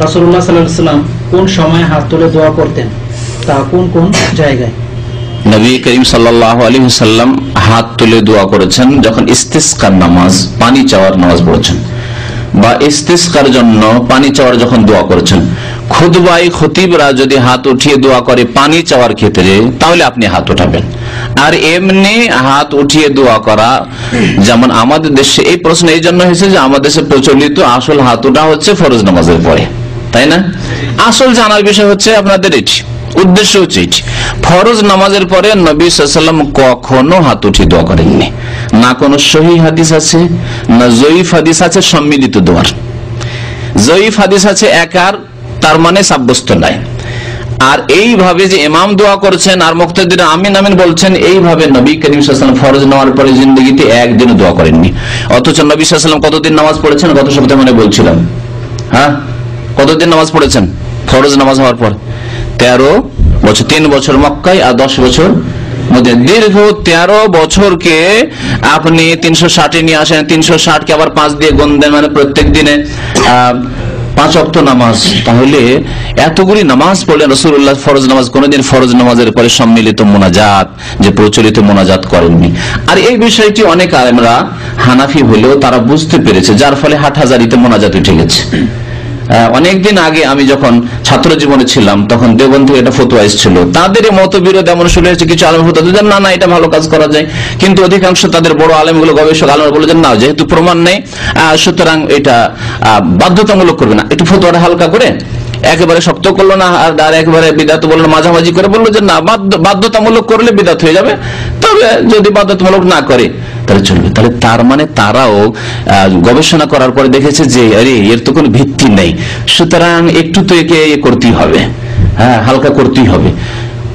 রাসূলুল্লাহ সাল্লাল্লাহু আলাইহি ওয়াসাল্লাম কোন সময় হাত তুলে দোয়া করতেন, তা কোন কোন জায়গায়? নবী করিম সাল্লাল্লাহু আলাইহি ওয়াসাল্লাম হাত তুলে দোয়া করেছেন যখন ইস্তিসকার নামাজ, পানি চাওয়ার নামাজ পড়েছেন, বা ইস্তিসকার জন্য পানি চাওয়ার যখন দোয়া করেছেন। খুতবায় খতিবরা যদি হাত উঠিয়ে দোয়া করে পানি চাওয়ার ক্ষেত্রে, তাহলে আপনি হাত উঠাবেন। আর এমনি হাত উঠিয়ে দোয়া করা, যেমন আমাদের দেশে এই প্রশ্ন এই জন্য হয়েছে যে আমাদের দেশে প্রচলিত আসল হাত ওঠা হচ্ছে ফরজ নামাজের পরে, তাই না? আসল জানার বিষয় হচ্ছে আপনাদের এটি, উদ্দেশ্য হচ্ছে এটি। ফরজ নামাজের পরে নবী সাল্লাল্লাহু আলাইহি ওয়াসাল্লাম কখনো হাত উঠিয়ে দোয়া করেননি। না কোনো সহিহ হাদিস আছে, না জয়ীফ হাদিস আছে সম্মিলিত দোয়ার। জয়ীফ হাদিস আছে একার, তার মানে সাব্যস্ত নাই। আর এইভাবে যে ইমাম দোয়া করছেন আর মুক্তাদিরা আমিন আমিন বলছেন, এইভাবে নবী করিম সাল্লাল্লাহু আলাইহি ওয়াসাল্লাম ফরজ নেওয়ার পরে জিন্দেগিতে একদিনও দোয়া করেননি। অথচ নবী সাল্লাল্লাহু আলাইহি ওয়াসাল্লাম কতদিন নামাজ পড়েছেন? গত সপ্তাহে মানে বলছিলাম, হ্যাঁ, কতদিন নামাজ পড়েছেন ফরজ নামাজ হওয়ার পর? 13 বছর। 3 বছর মক্কায় আর 10 বছর মধ্যে। দীর্ঘ 13 বছরকে আপনি 360 নিয়ে আসেন, 360 কে আবার 5 দিয়ে গুণ দেন, মানে প্রত্যেক দিনে 5 ওয়াক্ত নামাজ। তাহলে এতগুলি নামাজ পড়লেন রাসূলুল্লাহ, ফরজ নামাজ কোনদিন ফরজ নামাজের পরে সম্মিলিত মোনাজাত, যে প্রচলিত মোনাজাত করেননি। আর এই বিষয়টি অনেক আলেমরা হানাফি হলেও তারা বুঝতে পেরেছে, যার ফলে হাটহাজারিতে মোনাজাত উঠে গেছে। অনেকদিন আগে আমি যখন ছাত্র জীবনে ছিলাম, তখন দেওবন্দ থেকে একটা ফতোয়া এসেছিল। তাদের মতবিরোধ এমন শুরু হয়েছে, কিছু আলেম ফতোয়া দিতেন না এটা ভালো কাজ করা যায়, কিন্তু অধিকাংশ তাদের বড় আলেমগুলো, গবেষক আলেমরা বলেছেন না, যেহেতু প্রমাণ নেই সুতরাং এটা বাধ্যতামূলক করবে না। একটু ফতোয়াটা হালকা করে, একেবারে শক্ত করলো না আর একেবারে বিদআত বললো না, মাঝামাঝি করে বললো যে না, বাধ্যতামূলক করলে বিদআত হয়ে যাবে, তবে যদি বাধ্যতামূলক না করে তাহলে চলবে। তাহলে তার মানে তারাও গবেষণা করার পরে দেখেছে যে আরে এর তো কোনো ভিত্তি নেই, সুতরাং একটু তো একে করতেই হবে, হ্যাঁ, হালকা করতেই হবে।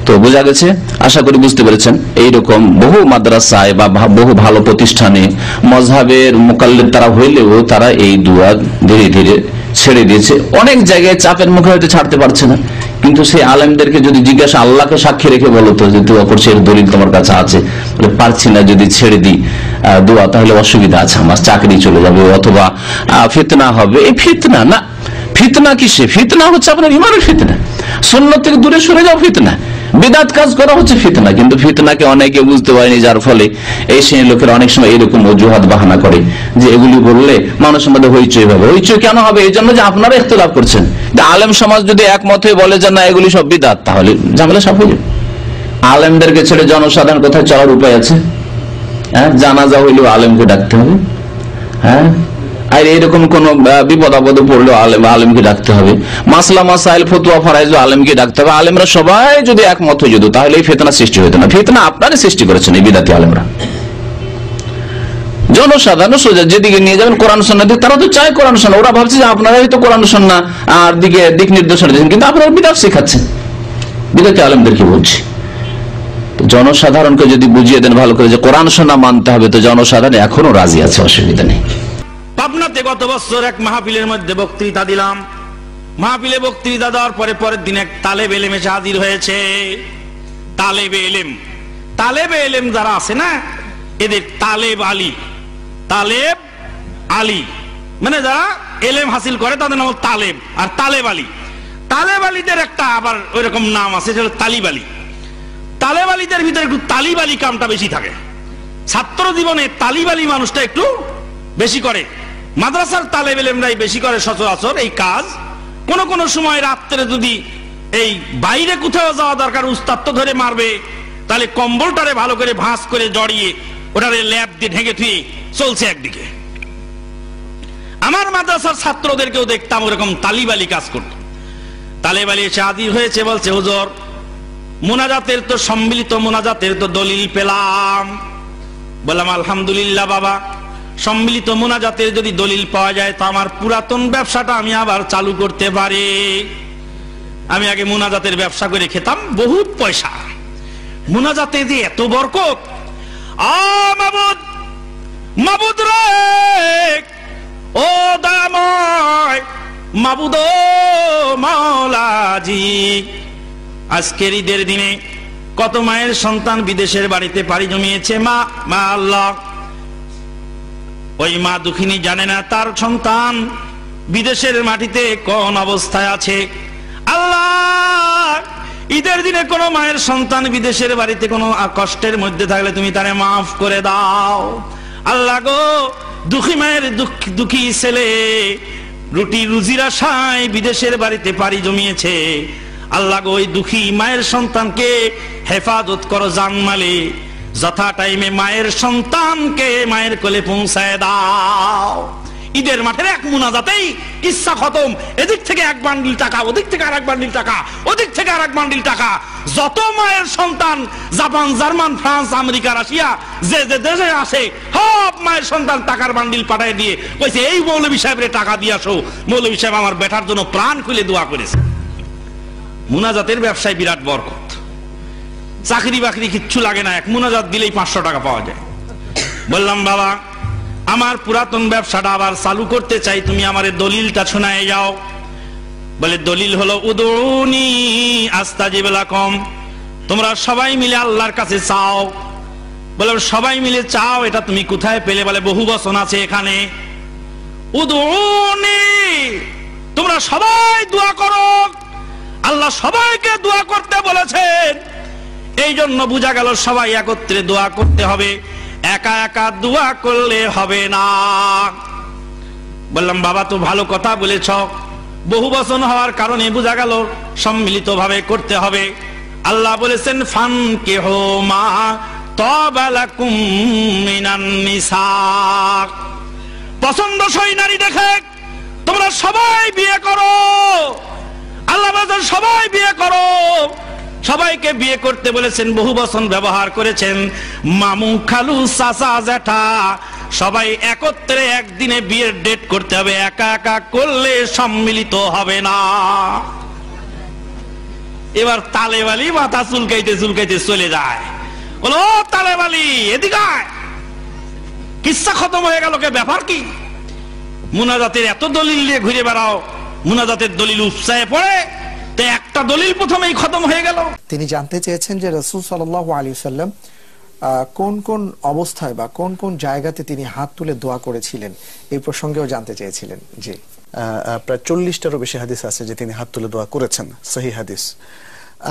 তো বোঝা গেছে, আশা করি বুঝতে পেরেছেন। এইরকম বহু মাদ্রাসায় বা বহু ভালো প্রতিষ্ঠানে মযহাবের মুকাল্লিদ তারা হইলেও তারা এই দোয়া ধীরে ধীরে ছেড়ে দিয়েছে। অনেক জায়গায় চাপের মুখে হয়তো ছাড়তে পারছে না, কিন্তু সেই আলেমদেরকে যদি জিজ্ঞাসা, আল্লাহকে সাক্ষী রেখে বলো তো যে দোয়া করছে, এর দলিল তোমার কাছে আছে? বলে পারছি না, যদি ছেড়ে দিই দোয়া তাহলে অসুবিধা আছে, আমার চাকরি চলে যাবে অথবা ফিতনা হবে। এই ফিতনা না, ফিতনা কিসে? ফিতনা হচ্ছে আপনার ইমানের ফিতনা, সুন্নাত থেকে দূরে সরে যাও ফিতনা, বিদআত কাজ করা হচ্ছে ফিতনা। কিন্তু ফিতনাকে অনেকে বুঝতে পারেনি, যার ফলে এই শ্রেণীর লোকেরা অনেক সময় এরকম অজুহাত বাহানা করে যে এগুলি বললে মানুষের মধ্যে হইচই হবে। হইচই কেন হবে? এই জন্য যে আপনারা ইখতিলাফ করছেন। আলেম সমাজ যদি একমত হয়ে বলে যে না এগুলি সব বিদআত, তাহলে ঝামেলা সব হয়ে যাবে। আলেমদেরকে ছেড়ে জনসাধারণ কোথায় চলার উপায় আছে? হ্যাঁ, জানাজা হইলেও আলেমকে ডাকতে হবে, হ্যাঁ, আর এরকম কোন বিপদ আপদে পড়লেও আলেমকে ডাকতে হবে, মাসলা মাসাইল ফতোয়া ফরাইজ আলেমকে ডাকতে হবে। আলেমরা সবাই যদি একমত হয়ে যেত তাহলে এই ফিতনা সৃষ্টি হতো না। ফিতনা আপনারা সৃষ্টি করেছেন এই বিদাতি আলেমরা। জনসাধারণ সোজা যেদিকে নিয়ে যাবেন কোরআন সুন্নাহ দিকে, তারা তো চায় কোরআন সুন্নাহ, ওরা ভাবছে যে আপনারা হয়তো কোরআন সুন্নাহ আর দিক নির্দেশনা দিচ্ছেন, কিন্তু আপনারা বিদআত শেখাচ্ছেন। বিদাতি আলেমদেরকে বলছি, জনসাধারণকে যদি বুঝিয়ে দেন ভালো করে যে কোরআন সুন্নাহ মানতে হবে, তো জনসাধারণ এখনো রাজি আছে, অসুবিধা নেই। পাবনাতে গত বছর এক মাহফিলের মধ্যে বক্তৃতা দিলাম। মাহফিলে বক্তৃতা দেওয়ার পরের দিন এক তালেব এলেম এসে হাজির হয়েছে। তালেবে এলেম যারা আছে না, এদের তালেব আলী মানে যারা এলেম হাসিল করে তাদের নাম তালেব, আর তালেব আলীদের একটা আবার ওইরকম নাম আছে, সেটা হলো তালিব আলী। তালেব আলীদের ভিতরে একটু তালিব আলী কামটা বেশি থাকে। ছাত্র জীবনে তালিব আলী মানুষটা একটু বেশি করে, মাদ্রাসার তালেব এলেমরাই বেশি করে সচরাচর এই কাজ। কোন সময় রাত্রে যদি এই বাইরে কোথাও যাওয়া দরকার, উস্তাদ তো ধরে মারবে, তাহলে কম্বলটারে ভালো করে ভাঁজ করে জড়িয়ে ওটারে ল্যাপ দিয়ে ঢেকে থুয়ে চলছে একদিকে। আমার মাদ্রাসার ছাত্রদেরকেও দেখতাম ওরকম তালিব আলী কাজ করত। তালেব আলী এসে হাজির হয়েছে, বলছে হুজুর মোনাজাতের তো সম্মিলিত মোনাজাতের তো দলিল পেলাম। বললাম আলহামদুলিল্লাহ বাবা, সম্মিলিত মোনাজাতের যদি দলিল পাওয়া যায় তো আমার পুরাতন ব্যবসাটা আমি আবার চালু করতে পারি। আমি আগে মোনাজাতের ব্যবসা করে খেতাম, বহুত পয়সা। মোনাজাতে যে এত বরকত, মাবুদ রে, ও দয়াময় মাবুদ মাওলাজি, আজকের ঈদের দিনে কত মায়ের সন্তান বিদেশের বাড়িতে পাড়ি জমিয়েছে। মা আল্লাহ, ওই মা দুঃখিনী জানে না তার সন্তান বিদেশের মাটিতে কোন অবস্থায় আছে। আল্লাহ, ঈদের দিনে কোন মায়ের সন্তান বিদেশের বাড়িতে কোনো কষ্টের মধ্যে থাকলে তুমি তারে মাফ করে দাও। আল্লাহ গো, দুঃখী মায়ের দুঃখী ছেলে রুটি রুজির আশায় বিদেশের বাড়িতে পাড়ি জমিয়েছে। আল্লাহ গো, ওই দুঃখী মায়ের সন্তানকে হেফাজত করো জানমালে, যথা টাইমে মায়ের সন্তানকে মায়ের কোলে পৌঁছায় দাও। ঈদের মাঠের এক মুনাজাতেই কিচ্ছা খতম। এদিক থেকে এক বান্ডিল টাকা, ওদিক থেকে আরেক বান্ডিল টাকা, ওদিক থেকে আরেক বান্ডিল টাকা। যত মায়ের সন্তান Japan, German, France, America, Russia যে যে দেশে আসে সব মায়ের সন্তান টাকার বান্ডিল পাঠিয়ে দিয়ে কইছে, এই মৌলভী সাহেবের টাকা দিয়ে আসো, মৌলভী সাহেব আমার বেটার জন্য প্রাণ খুলে দোয়া করেছে। মুনাজাতের ব্যবসায় বিরাট বরকত। চাকরি বাকরি কিচ্ছু লাগে না, এক মুনাজাত দিলেই 500 টাকা পাওয়া যায়। বললাম, বাবা আমার পুরাতন ব্যবসাটা আবার চালু করতে চাই, তুমি আমার দলিলটা শোনায় যাও। বলে, দলিল হলো উদউনি আস্তাজিব লাকুম, তোমরা সবাই মিলে আল্লাহর কাছে চাও। বলে, সবাই মিলে চাও, এটা তুমি কোথায় পেলে? বলে, বহু বচন আছে এখানে। উদউনি, তোমরা সবাই দোয়া করো। আল্লাহ সবাইকে দোয়া করতে বলেছেন, এই জন্য বোঝা গেল সবাই একত্রে দোয়া করতে হবে, একা একা দোয়া করলে হবে না। বললাম, বাবা তো ভালো কথা বলেছ, বহু বচন হওয়ার কারণে বোঝা গেল সম্মিলিত ভাবে করতে হবে। আল্লাহ বলেছেন, ফানকিহু মা তাবা লাকুম মিনান নিসা, পছন্দসই নারী দেখে তোমরা সবাই বিয়ে করো। আল্লাহ বলেছেন সবাই বিয়ে করো, সবাইকে বিয়ে করতে বলেছেন, বহু বচন ব্যবহার করেছেন। মামু, খালু, চাচা, জ্যাঠা সবাই একত্রে একদিনে বিয়ের ডেট করতে হবে, একা একা করলে সম্মিলিত হবে না। এবার তালেবালি মাথা চুলকাইতে চুলকাইতে চলে যায়, বলো, তালেবালি এদিকে আয়। কিচ্ছা খতম হয়ে গেল। কে ব্যাপার কি? মুনাজাতের এত দলিল নিয়ে ঘুরে বেড়াও, মুনাজাতের দলিল উৎসাহে পড়ে, তো একটা দলিল প্রথমেই খতম হয়ে গেল। তিনি জানতে চেয়েছেন যে রাসূল সাল্লাল্লাহু আলাইহি ওয়াসাল্লাম কোন কোন অবস্থায় বা কোন কোন জায়গাতে তিনি হাত তুলে দোয়া করেছিলেন, এই প্রসঙ্গেও জানতে চেয়েছিলেন। জি, প্রায় 40টারও বেশি হাদিস আছে যে তিনি হাত তুলে দোয়া করেছেন, সহিহ হাদিস।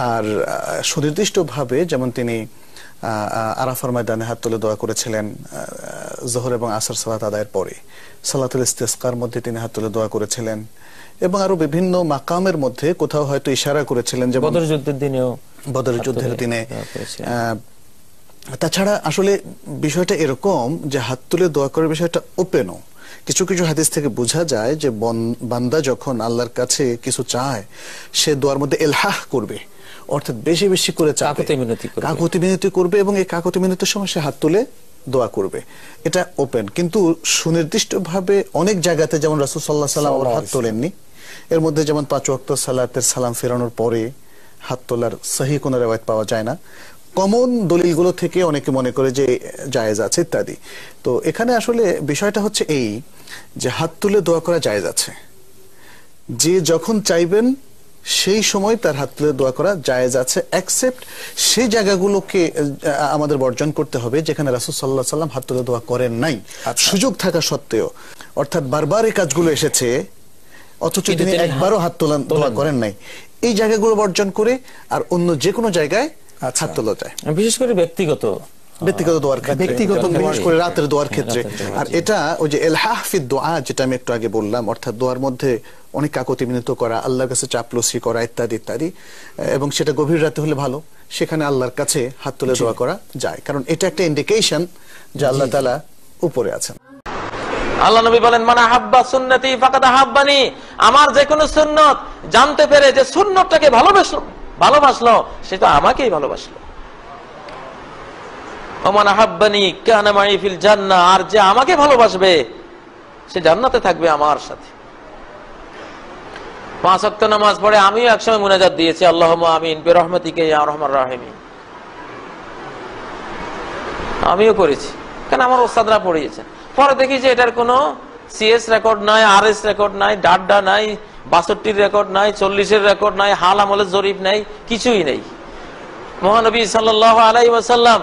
আর সুনির্দিষ্টভাবে যেমন তিনি আরাফার ময়দানে হাত তুলে দোয়া করেছিলেন যোহর এবং আসর সালাত আদায়ের পরে, সালাতুল ইস্তিসকার মধ্যে তিনি হাত তুলে দোয়া করেছিলেন, এবং আরো বিভিন্ন মাকামের মধ্যে কোথাও হয়তো ইশারা করেছিলেন, যেমন বদর যুদ্ধের দিনে। তাছাড়া আসলে বিষয়টা এরকম যে হাত তুলে দোয়া করার বিষয়টা ওপেনও। কিছু কিছু হাদিস থেকে বোঝা যায় যে বান্দা যখন আল্লাহর কাছে কিছু চায়, সে দোয়ার মধ্যে এলহাহ করবে, অর্থাৎ বেশি বেশি করে কাকুতি মিনতি করবে, এবং এই কাকুতি মিনতির সময় সে হাত তুলে দোয়া করবে। এটা ওপেন। কিন্তু সুনির্দিষ্টভাবে অনেক জায়গাতে, যেমন রাসূল সাল্লাল্লাহু আলাইহি ওয়াসাল্লাম হাত তোলেননি। এর মধ্যে যেমন 5 ওয়াক্ত সালাতের সালাম ফেরানোর পরে হাত তোলার সহিহ কোনো রিওয়ায়াত পাওয়া যায় না। কমন দলিলগুলো থেকে অনেকে মনে করে যে জায়েজ আছে ইত্যাদি। তো এখানে আসলে বিষয়টা হচ্ছে এই যে হাত তুলে দোয়া করা জায়েজ আছে, যে যখন চাইবেন সেই সময় তার হাত তুলে দোয়া করা জায়েজ আছে, এক্সেপ্ট সেই জায়গাগুলোকে আমাদের বর্জন করতে হবে যেখানে রাসূল সাল্লাল্লাহু আলাইহি ওয়াসাল্লাম হাত তুলে দোয়া করেন নাই, সুযোগ থাকা সত্ত্বেও। অর্থাৎ বারবার এই কাজগুলো এসেছে অথচ তিনি একবারও হাত তোলা দোয়া করেন নাই, এই জায়গাগুলো বর্জন করে আর অন্য যে কোনো জায়গায় হাত তোলা যায়, বিশেষ করে ব্যক্তিগত দোয়ার ক্ষেত্রে, বিশেষ করে রাতের দোয়ার ক্ষেত্রে। আর এটা ওই যে এলহাহ ফি দোয়া, যেটা আমি একটু আগে বললাম, অর্থাৎ দোয়ার মধ্যে অনেক কাকুতি মিনতি করা, আল্লাহর কাছে চাপলুসি করা ইত্যাদি ইত্যাদি, এবং সেটা গভীর রাতে হলে ভালো, সেখানে আল্লাহর কাছে হাত তুলে দোয়া করা যায়, কারণ এটা একটা ইন্ডিকেশন যে আল্লাহ তাআলা উপরে আছেন। আল্লাহ নবী বলেন, মান আহাব্বা সুন্নতি ফাকাদ আহাব্বানি, আমার যে কোনো সুন্নত জানতে পেরে যে সুন্নতটাকে ভালোবাসলো সে তো আমাকেই ভালোবাসলো। ওমান আহাব্বানি কানা মাই ফিল জান্নাহ, আর যে আমাকে ভালোবাসবে সে জান্নাতে থাকবে আমার সাথে। 5 ওয়াক্ত নামাজ পড়ে আমিও একসময় মুনাজাত দিয়েছি, আল্লাহুম্মা আমিন বিরহমাতিকা ইয়া আরহামার রাহিমিন, আমিও করেছি, কারণ আমার ওস্তাদরা পড়িয়েছেন। পরে দেখি যে এটার কোনো সিএস রেকর্ড নাই, আরএস রেকর্ড নাই, ডাড্ডা নাই, 62 রেকর্ড নাই, 40 রেকর্ড নাই, হাল আমলের জরিপ নাই, কিছুই নেই। মহানবী সাল্লাল্লাহু আলাইহি ওয়াসাল্লাম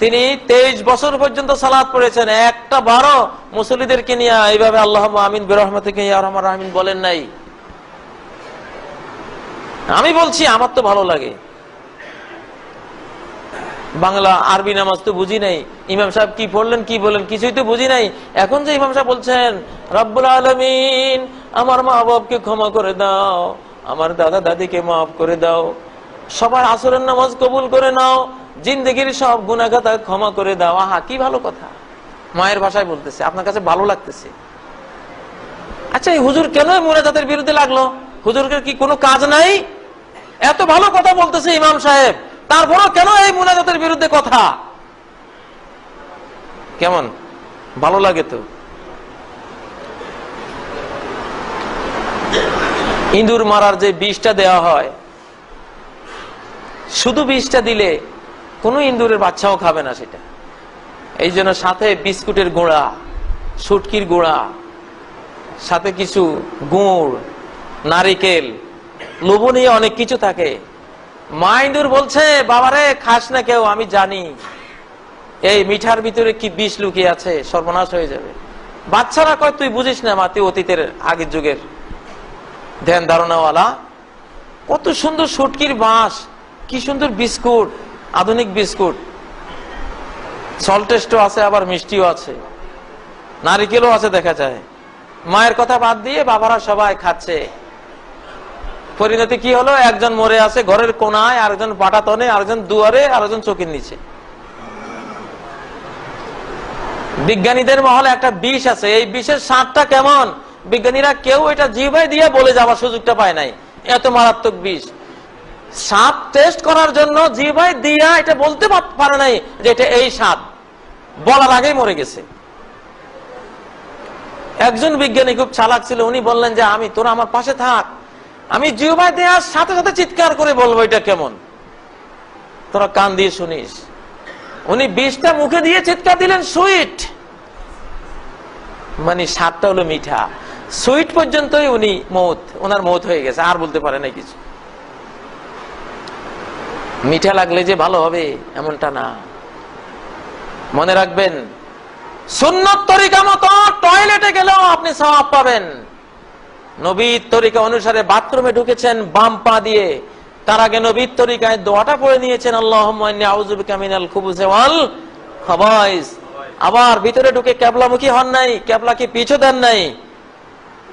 তিনি 23 বছর পর্যন্ত সালাত পড়েছেন, একটা বারো মুসল্লিদেরকে নিয়ে এইভাবে আল্লাহুম্মা আমিন বিরহমাতিকা ইয়া আরহামার রাহিমিন বলেন নাই। আমি বলছি আমার তো ভালো লাগে, বাংলা আরবি নামাজ তো বুঝি নাই, ইমাম সাহেব কি পড়লেন কি বললেন কিছুই তো বুঝি নাই। এখন যে ইমাম সাহেব বলছেন রব্বুল আলামিন আমার মা বাবাকে ক্ষমা করে দাও, আমার দাদা দাদিকে মাফ করে দাও, সবার আসরের নামাজ কবুল করে নাও, জিন্দেগির সব গুনাহ খাতা ক্ষমা করে দাও। আহা কি ভালো কথা, মায়ের ভাষায় বলতেছে, আপনার কাছে ভালো লাগতেছে। আচ্ছা এই হুজুর কেন মুনাজাতের বিরুদ্ধে লাগলো? হুজুরের কি কোনো কাজ নাই? এত ভালো কথা বলতেছে ইমাম সাহেব, তারপরও কেন এই মুনাজাতের বিরুদ্ধে কথা? কেমন ভালো লাগে তো। ইঁদুর মারার যে বিষটা দেওয়া হয়, শুধু বিষটা দিলে কোনো ইঁদুরের বাচ্চাও খাবে না সেটা, এই জন্য সাথে বিস্কুটের গুঁড়া, শুটকির গুঁড়া, সাথে কিছু গুড়, নারিকেল, লবণীয় অনেক কিছু থাকে। মা ইঁদুর বলছে বাবারে খাস না কেউ, আমি জানি এই মিঠার ভিতরে কি বিষ লুকিয়ে আছে, সর্বনাশ হয়ে যাবে। বাচ্চারা কয় তুই বুঝিস না মা, তুই অতীতের আগের যুগের ধ্যান ধারণাওয়ালা। কত সুন্দর শুটকির বাঁশ, কি সুন্দর বিস্কুট, আধুনিক বিস্কুট, সল্টেস্টও আছে আবার মিষ্টিও আছে, নারিকেলও আছে দেখা যায়। মায়ের কথা বাদ দিয়ে বাবারা সবাই খাচ্ছে। পরিণতি কি হলো? একজন মরে আছে ঘরের কোনায়, আরেকজন পাটাতনে, আরেকজন দুয়ারে, আরেকজন চোখের নিচে। বিজ্ঞানীদের মহলে একটা বিষ আছে, এই বিষের স্বাদটা কেমন বিজ্ঞানীরা কেউ এটা জিহ্বায় দিয়ে বলে যাওয়ার সুযোগটা পায় নাই, এত মারাত্মক বিষ। স্বাদ টেস্ট করার জন্য জিহ্বায় দিয়া এটা বলতে পারে নাই যে এটা এই স্বাদ, বলার আগেই মরে গেছে। একজন বিজ্ঞানী খুব চালাক ছিল, উনি বললেন যে আমি তোরা আমার পাশে থাক, আমি জিহ্বায় দেওয়ার সাথে সাথে চিৎকার করে বলবো এটা কেমন, তোরা কান দিয়ে শুনিস। উনি বিষটা মুখে দিয়ে চিৎকার দিলেন সুইট, মানে স্বাদটা হলো মিঠা, সুইট পর্যন্তই উনি ওনার মৌত হয়ে গেছে, আর বলতে পারে না কিছু। মিঠা লাগলে যে ভালো হবে এমনটা না, মনে রাখবেন সুন্নত তরিকা মতো টয়লেটে গেলেও আপনি সওয়াব পাবেন। নবীর তরিকা অনুসারে বাথরুমে ঢুকেছেন বাম পা দিয়ে, তার আগে নবীর তরিকায় দোয়াটা পড়ে নিয়েছেন আল্লাহুম্মা ইন্নী আউযু বিকা মিনাল খুবুসি ওয়াল খাবাইস। আবার ভিতরে ঢুকে কিবলামুখী হন নাই, কিবলাকে পিছু দেন নাই,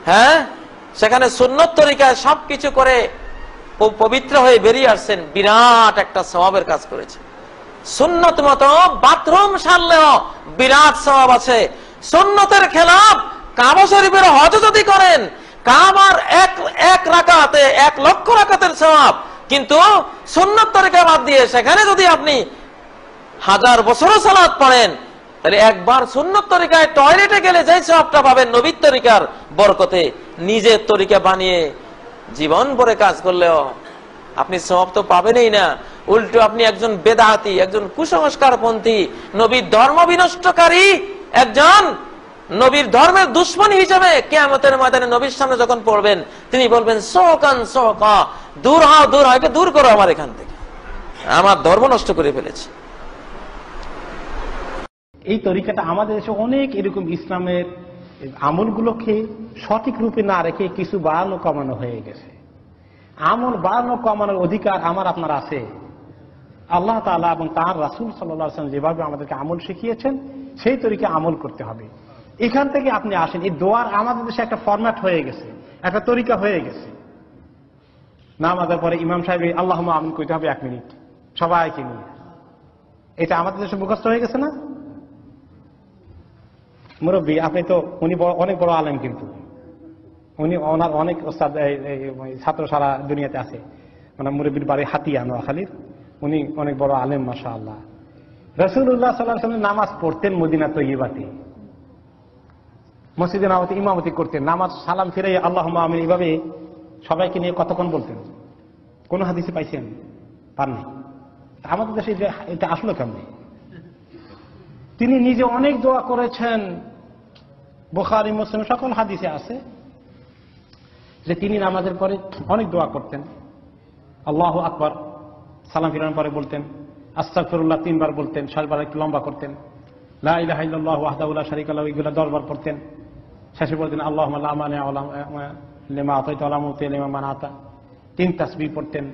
হ্যাঁ, সেখানে সুন্নত তরিকায় সবকিছু করে পবিত্র হয়ে বেরিয়ে আসছেন, বিরাট একটা সওয়াবের কাজ করেছে। সুন্নত মতো বাথরুম সারলেও বিরাট সওয়াব আছে। সুন্নতের খেলাফ কাবা শরীফের হজ যদি করেন, কাবার এক রাকাতে 1 লক্ষ রাকাতের সওয়াব, কিন্তু সুন্নত তরিকা বাদ দিয়ে সেখানে যদি আপনি 1000 বছরও সালাত পড়েন, তাহলে একবার সুন্নত তরিকায় টয়লেটে গেলে যে সওয়াবটা পাবেন নবীর তরিকার বরকতে, নিজের তরিকা বানিয়ে জীবন ভরে কাজ করলেও আপনি সওয়াব তো পাবেনই না, উল্টো আপনি একজন বেদাতি, একজন কুসংস্কারপন্থী, নবীর ধর্ম বিনষ্টকারী, একজন নবীর ধর্মের দুশ্মন হিসেবে কিয়ামতের ময়দানে নবীর সামনে যখন পড়বেন, তিনি বলবেন সোকান সোকা, দূর হও দূর হও, এটা দূর করো আমার এখান থেকে, আমার ধর্ম নষ্ট করে ফেলেছে। এই তরিকাটা আমাদের দেশে অনেক এরকম ইসলামের আমলগুলোকে সঠিক রূপে না রেখে কিছু বাড়ানো কমানো হয়ে গেছে। আমল বাড়ানো কমানোর অধিকার আমার আপনার আছে। আল্লাহ তাআলা এবং তার রাসূল সাল্লাল্লাহু আলাইহি ওয়াসাল্লাম যেভাবে আমাদেরকে আমল শিখিয়েছেন সেই তরিকা আমল করতে হবে। এখান থেকে আপনি আসেন, এই দোয়ার আমাদের দেশে একটা ফরম্যাট হয়ে গেছে, একটা তরিকা হয়ে গেছে। নামাজের পরে ইমাম সাহেব আল্লাহুম্মা আমিন কইতে হবে 1 মিনিট সবাইকে নিয়ে, এটা আমাদের দেশে মুখস্থ হয়ে গেছে না? মুরব্বী আপনি তো, উনি অনেক বড় আলেম, কিন্তু উনি ওনার অনেক ওস্তাদ ছাত্র সারা দুনিয়াতে আছে। মানে মুরব্বীর বাড়ি হাতিয়া নোয়াখালীর, উনি অনেক বড় আলেম মাশাআল্লাহ। রাসূলুল্লাহ সাল্লাল্লাহু আলাইহি ওয়াসাল্লাম নামাজ পড়তেন মদিনা তৈয়বাতে, মসজিদে নববীতে ইমামতি করতেন, নামাজ সালাম ফিরে আল্লাহুম্মা আমিন এইভাবে সবাইকে নিয়ে কতক্ষণ বলতেন? কোন হাদিসে পাইছেন? পাননি। আমাদের দেশে এটা আসলো কেমন? তিনি নিজে অনেক দোয়া করেছেন, বুখারী মুসলিম সকল হাদিসে আছে যে তিনি নামাজের পরে অনেক দোয়া করতেন। আল্লাহু আকবার সালাম ফিরানোর পরে বলতেন আস্তাগফিরুল্লাহ 3 বার বলতেন, 7 বার একটু লম্বা করতেন, লা ইলাহা ইল্লাল্লাহু ওয়াহদাহু লা শারীকা লাহু এগুলো 10 বার পড়তেন, শেষে বলতেন আল্লাহুম্মা লা মানিআ লিমা আতাইতা ওয়া লা মুতিআ লিমা মানাতা। 3 তাসবিহ পড়তেন।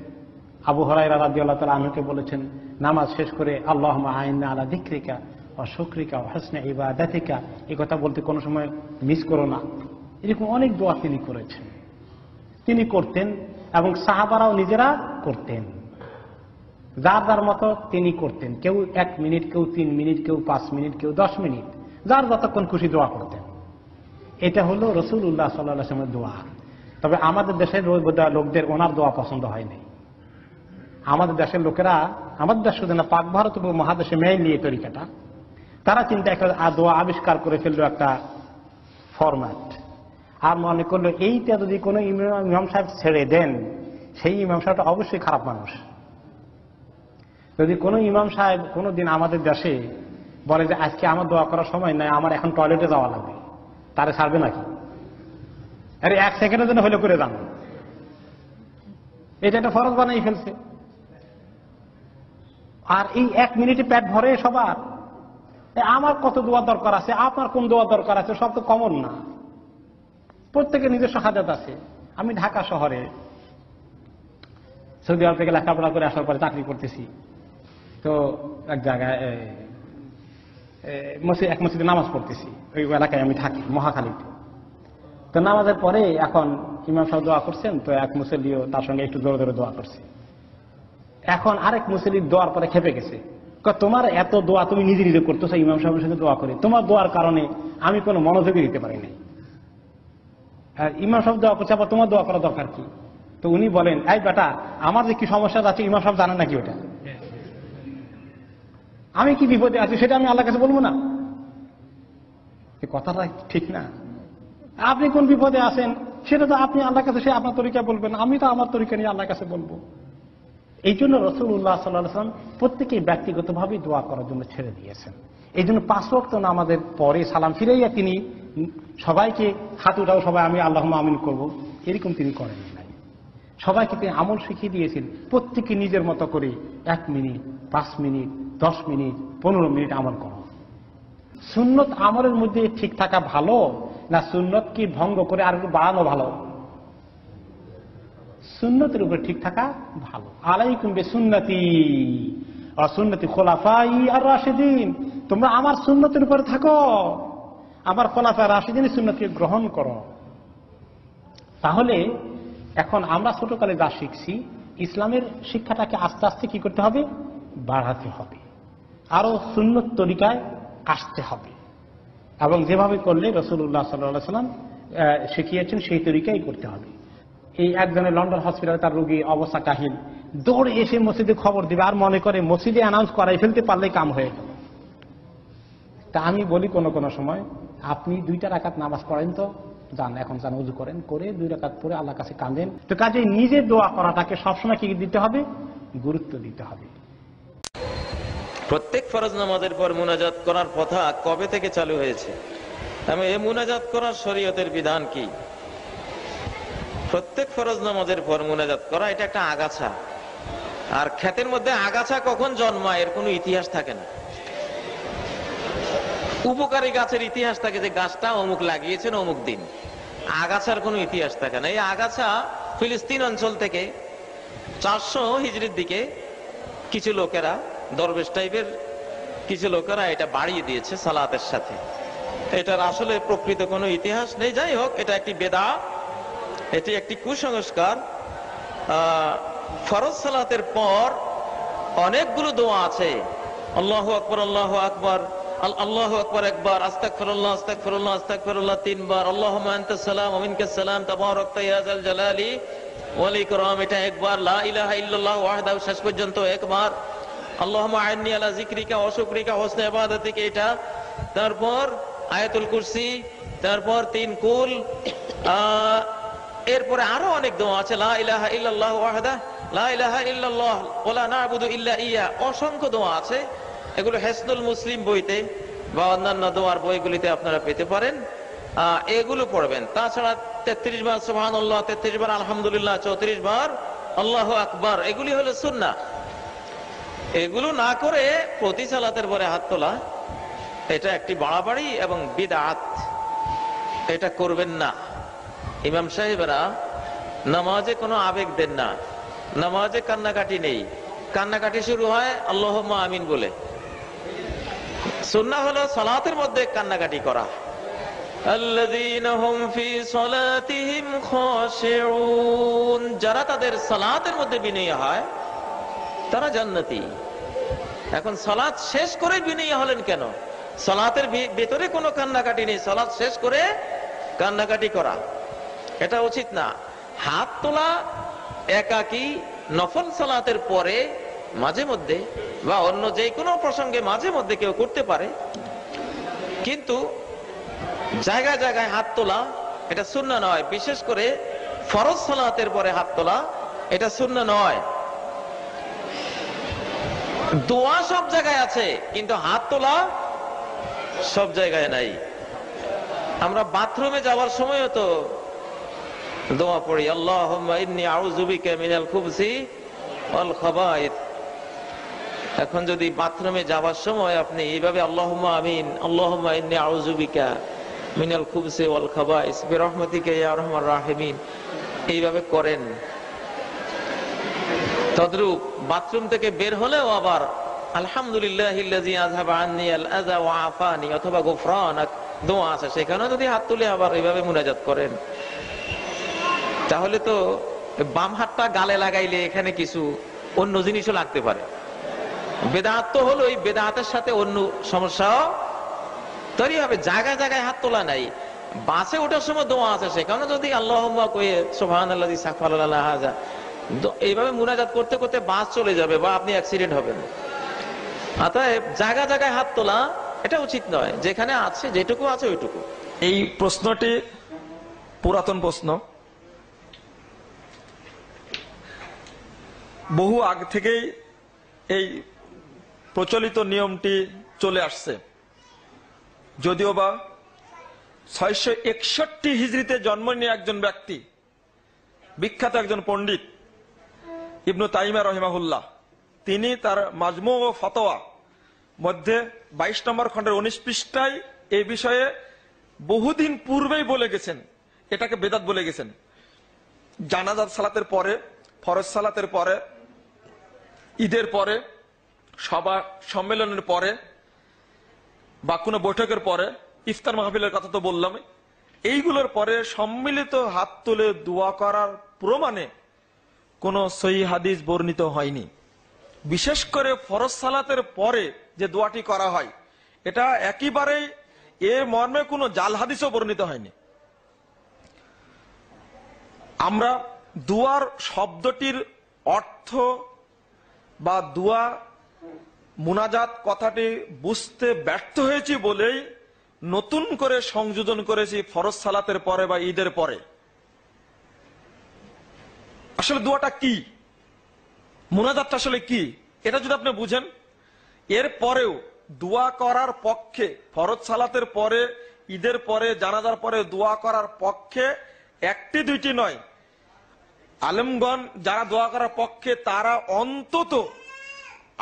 আবু হুরায়রা রাদিয়াল্লাহু তাআলা আনহুকে বলেছেন নামাজ শেষ করে আল্লাহুম্মা আইন্না আলা যিকরিকা ওয়া শুকরিকা ওয়া হুসনি ইবাদাতিকা, এই কথা বলতে কোনো সময় মিস করো না। এরকম অনেক দোয়া তিনি করেছেন, তিনি করতেন এবং সাহাবারাও নিজেরা করতেন, যার যার মতো তিনি করতেন। কেউ 1 মিনিট, কেউ 3 মিনিট, কেউ 5 মিনিট, কেউ 10 মিনিট, যার যতক্ষণ খুশি দোয়া করতেন। এটা হলো রাসূলুল্লাহ সাল্লাল্লাহু আলাইহি ওয়াসাল্লামের দোয়া। তবে আমাদের দেশের লোকদের ওনার দোয়া পছন্দ হয়নি। আমাদের দেশের লোকেরা, আমাদের দেশ শুধু না, পাক ভারত মহাদেশে মেইনলি এই তরিকাটা, তারা চিন্তা একটা দোয়া আবিষ্কার করে ফেললো, একটা ফরম্যাট, আর মনে করলো এইটা যদি কোনো ইমাম সাহেব ছেড়ে দেন, সেই ইমাম সাহেবটা অবশ্যই খারাপ মানুষ। যদি কোনো ইমাম সাহেব কোনোদিন আমাদের দেশে বলে যে আজকে আমার দোয়া করার সময় নাই, আমার এখন টয়লেটে যাওয়া লাগবে, তারে ছাড়বে নাকি? আরে 1 সেকেন্ডের জন্য হলে করে যান, এটা একটা ফরজ বানাই ফেলছে। আর এই 1 মিনিটে পেট ভরে সবার। আমার কত দোয়া দরকার আছে, আপনার কোন দোয়া দরকার আছে, সব তো কমন না, প্রত্যেকের নিজস্ব হাজাত আছে। আমি ঢাকা শহরে সৌদি আরব থেকে লেখাপড়া করে আসার পরে চাকরি করতেছি। তো এক জায়গায় এক মসজিদে নামাজ পড়তেছি, ওই এলাকায় আমি থাকি, মহাখালীতে। তো নামাজের পরে এখন ইমাম সাহেব দোয়া করছেন, তো এক মুসল্লিও তার সঙ্গে একটু জোরে জোরে দোয়া করছে। এখন আরেক মুসল্লির দোয়ার পরে খেপে গেছে, তোমার এত দোয়া তুমি নিজে নিজে করতেছো, ইমাম সাহেবের সঙ্গে দোয়া করে, তোমার দোয়ার কারণে আমি কোনো মনোযোগই দিতে পারি নাই। আর ইমাম সাহেব দোয়া করছে, আবার তোমার দোয়া করা দরকার কি? তো উনি বলেন, এই বেটা, আমার যে কি সমস্যা আছে ইমাম সাহেব জানেন নাকি? ওটা আমি কি বিপদে আছি সেটা আমি আল্লাহর কাছে বলবো না? এই কথাটা ঠিক না। আপনি কোন বিপদে আছেন সেটা তো আপনি আল্লাহর কাছে, সে আপনার তরিকা বলবেন, আমি তো আমার তরিকা নিয়ে আল্লাহর কাছে বলবো। এই জন্য রাসূলুল্লাহ সাল্লাল্লাহু আলাইহি ওয়াসাল্লাম প্রত্যেকেই ব্যক্তিগতভাবে দোয়া করার জন্য ছেড়ে দিয়েছেন। এই জন্য 5 ওয়াক্ত নামাজের পরে সালাম ফিরাইয়া তিনি সবাইকে হাত উঠাও, সবাই আমি আল্লাহুম্মা আমিন করব, এরকম তিনি করেন নাই। সবাইকে তিনি আমল শিখিয়ে দিয়েছেন, প্রত্যেকে নিজের মতো করে 1 মিনিট, 5 মিনিট, 10 মিনিট, 15 মিনিট আমল করো। সুন্নত আমলের মধ্যে ঠিক থাকা ভালো না সুন্নত কি ভঙ্গ করে আর একটু বাড়ানো ভালো? সুন্নতের উপরে ঠিক থাকা ভালো। আলাইকুম বিসুন্নতি ওয়া সুন্নতি খুলাফাই আর রাশিদিন, তোমরা আমার সুন্নতের উপরে থাকো, আমার খোলাফা রাশিদিনের সুন্নতকে গ্রহণ করো। তাহলে এখন আমরা ছোটকালে যা শিখছি, ইসলামের শিক্ষাটাকে আস্তে আস্তে কি করতে হবে? বাড়াতে হবে, আরো সুন্নত তরিকায় আসতে হবে, এবং যেভাবে করলে রাসূলুল্লাহ সাল্লাল্লাহু আলাইহি ওয়াসাল্লাম শিখিয়েছেন সেই তরিকাই করতে হবে। এই একজনের লন্ডন হসপিটালে তার রোগী অবস্থা কাহিল, দৌড়ে এসে মসজিদে খবর দিবে, আর মনে করে মসজিদে অ্যানাউন্স করাই ফেলতে পারলেই কাম হয়ে গেল। তা আমি বলি কোন কোন সময়, আপনি 2টা রাকাত নামাজ পড়েন তো, যান এখন যান, ওযু করেন, করে 2 রাকাত পড়ে আল্লাহর কাছে কাঁদেন। তো কাজে নিজে দোয়া করাটাকে সবসময় কি দিতে হবে? গুরুত্ব দিতে হবে। প্রত্যেক ফরজ নামাজের পর মুনাজাত করার প্রথা কবে থেকে চালু হয়েছে এবং এই মুনাজাত করার শরীয়তের বিধান কি? প্রত্যেক ফরজ নামাজের পর মুনাজাত করা এটা একটা আগাছা, আর ক্ষেতের মধ্যে আগাছা কখন জন্মায় এর কোনো ইতিহাস থাকে না। উপকারী গাছের ইতিহাস থাকে যে গাছটা অমুক লাগিয়েছেন অমুক দিন, আগাছার কোনো ইতিহাস থাকে না। এই আগাছা ফিলিস্তিন অঞ্চল থেকে 400 হিজরির দিকে কিছু লোকেরা, দরবেশ টাইপের কিছু লোকেরা এটা বাড়িয়ে দিয়েছে সালাতের সাথে। এটার আসলে প্রকৃত কোনো ইতিহাস নেই। যাই হোক, এটা একটি বেদাত, এটি একটি কুসংস্কার। ফরজ সালাতের পর অনেকগুলো দোয়া আছে, আল্লাহু আকবার, আল্লাহু আকবার, আল্লাহু আকবার একবার, আস্তাগফিরুল্লাহ, আস্তাগফিরুল্লাহ, আস্তাগফিরুল্লাহ 3 বার, আল্লাহুম্মা আনতাস সালাম ওয়া মিনকাস সালাম তাবারাকতা ইয়া যাল জালালি ওয়াল ইকরাম এটা একবার, লা ইলাহা ইল্লাল্লাহ ওয়াহদাহু শেষ পর্যন্ত একবার, আল্লাহুম্মা আইন্নি আলা যিকরিকা ওয়া শুকরিকা ওয়া হুসনি ইবাদাতিকা এটা, তারপর আয়াতুল কুরসি, তারপর 3 কুল, এরপরে আরো অনেক দোয়া আছে, লা ইলাহা ইল্লাল্লাহু ওয়াহদাহু লা ইলাহা ইল্লাল্লাহ ওয়া লা না'বুদু ইল্লা ইয়্যা, অসংখ্য দোয়া আছে। এগুলো হিসনুল মুসলিম বইতে বা অন্যান্য দোয়ার বইগুলিতে আপনারা পেতে পারেন, এগুলো পড়বেন। তাছাড়া 33 বার সুবহানাল্লাহ, 33 বার আলহামদুলিল্লাহ, 34 বার আল্লাহু আকবার, এগুলি হলো সুন্নাহ। এগুলো না করে প্রতি সালাতের পরে হাত তোলা এটা একটি বাড়াবাড়ি এবং বিদআত, এটা করবেন না। ইমাম সাহেবেরা নামাজে কোনো আবেগ দেন না, নামাজে কান্নাকাটি নেই, কান্নাকাটি শুরু হয় আল্লাহুম্মা আমিন বলে। সুন্নাহ হলো সালাতের মধ্যে কান্নাকাটি করা। আল্লাযীনা হুম ফি সালাতিহিম খাশিউন, যারা তাদের সালাতের মধ্যে বিনয়ী হয় তারা জান্নাতি। এখন সালাত শেষ করে বিনয়ী হলেন কেন? সালাতের ভিতরে কোনো কান্নাকাটি নেই, সালাত শেষ করে কান্নাকাটি করা এটা উচিত না। হাত তোলা একাকী নফল সালাতের পরে মাঝে মধ্যে বা অন্য যে কোনো প্রসঙ্গে মাঝে মধ্যে কেউ করতে পারে, কিন্তু জায়গায় জায়গায় হাত তোলা এটা সুন্নাহ নয়। বিশেষ করে ফরজ সালাতের পরে হাত তোলা এটা সুন্নাহ নয়। দোয়া সব জায়গায় আছে, কিন্তু হাত তোলা সব জায়গায় নাই। আমরা বাথরুমে যাওয়ার সময়ও তো দোয়া পড়ি, আল্লাহুম্মা ইন্নী আউযু বিকা মিনাল খুবসি ওয়াল খাবায়েথ। এখন যদি বাথরুমে যাওয়ার সময় আপনি এইভাবে আল্লাহুম্মা আমিন, আল্লাহুম্মা ইন্নী আউযু বিকা মিনাল খুবসি ওয়াল খাবায়েথ বিরহমাতিকা ইয়া আরহামার রাহিমিন এইভাবে করেন, তদ্রূপ বাথরুম থেকে বের হলেও আবার আলহামদুলিল্লাহিল্লাযী আযহাবা আন্নী আল আযা ওয়া আফানি অথবা গুফরানাক দোয়া আছে, সেখানে যদি হাত তুলে আবার এইভাবে মুনাজাত করেন, তাহলে তো বাম হাতটা গালে লাগাইলে এখানে কিছু অন্য জিনিসও লাগতে পারে। বেদাত তো হলো, এই বেদাতের সাথে অন্য সমস্যাও তৈরি হবে। জায়গায় জায়গায় হাত তোলা নাই। বাসে ওঠার সময় দোয়া আছে, সেখানে যদি আল্লাহুম্মা কয়ে সুবহানাল্লাযী সাখারালানা হাযা এইভাবে মুনাজাত করতে করতে বাস চলে যাবে বা আপনি অ্যাক্সিডেন্ট হবেন। অতএব জায়গা জায়গায় হাত তোলা এটা উচিত নয়, যেখানে আছে যেটুকু আছে ওইটুকু। এই প্রশ্নটি পুরাতন প্রশ্ন, বহু আগ থেকেই এই প্রচলিত নিয়মটি চলে আসছে, যদিও বা 661 হিজরিতে জন্ম নিয়ে একজন ব্যক্তি, বিখ্যাত একজন পণ্ডিত ইবনু তাইমিয়া রহিমাহুল্লাহ, তিনি তার মাজমু ও ফতোয়া মধ্যে 22 নম্বর খণ্ডের 19 পৃষ্ঠায় এই বিষয়ে বহুদিন পূর্বেই বলে গেছেন, এটাকে বেদাত বলে গেছেন। জানাজাত সালাতের পরে, ফরজ সালাতের পরে, ঈদের পরে, সভা সম্মেলনের পরে বা কোনো বৈঠকের পরে, ইফতার মাহফিলের কথা তো বললাম, এইগুলোর পরে সম্মিলিত হাত তুলে দোয়া করার প্রমাণে কোন সহিহ হাদিস বর্ণিত হয়নি। বিশেষ করে ফরজ সালাতের পরে যে দোয়াটি করা হয়, এটা একেবারেই এর মর্মে কোনো জাল হাদিসও বর্ণিত হয়নি। আমরা দুয়ার শব্দটির অর্থ বা দুয়া মুনাজাত কথাটি বুঝতে ব্যর্থ হয়েছি বলেই নতুন করে সংযোজন করেছি ফরজ সালাতের পরে বা ঈদের পরে। আসলে দোয়াটা কি, মুনাজাতটা আসলে কি, এটা যদি আপনি বুঝেন, এর পরেও দোয়া করার পক্ষে, ফরজ সালাতের পরে, ঈদের পরে, জানাজার পরে দোয়া করার পক্ষে একটি দুইটি নয়, আলেমগণ যারা দোয়া করার পক্ষে তারা অন্তত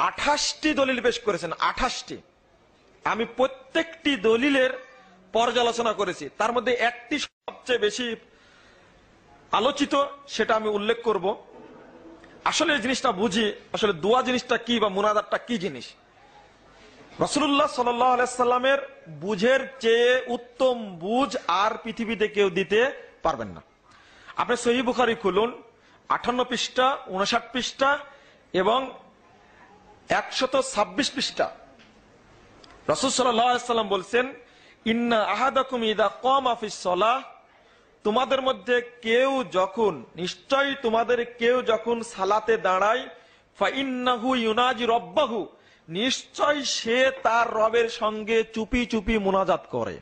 28টি দলিল পেশ করেছেন। 28টি। আমি প্রত্যেকটি দলিলের পর্যালোচনা করেছি, তার মধ্যে একটি সবচেয়ে বেশি আলোচিত, সেটা আমি উল্লেখ করব। আসলে এই জিনিসটা বুঝি, আসলে দোয়া জিনিসটা কি বা মুনাজাতটা কি জিনিস। রাসূলুল্লাহ সাল্লাল্লাহু আলাইহি সাল্লামের বুঝের চেয়ে উত্তম বুঝ আর পৃথিবীতে কেউ দিতে পারবেন না। আপনি সহিহ বুখারী খুলুন, 58 পৃষ্ঠা, 59 পৃষ্ঠা এবং 126 পৃষ্ঠা। রাসূল সাল্লাল্লাহু আলাইহি সাল্লাম বলছেন, ইন্না আহাদাকুম ইযা কামা ফিস সালাহ, তোমাদের মধ্যে কেউ যখন, নিশ্চয়ই তোমাদের কেউ যখন সালাতে দাঁড়ায়, ফাইন্নাহু ইউনাজি রব্বাহু, নিশ্চয় সে তার রবের সঙ্গে চুপি চুপি মুনাজাত করে।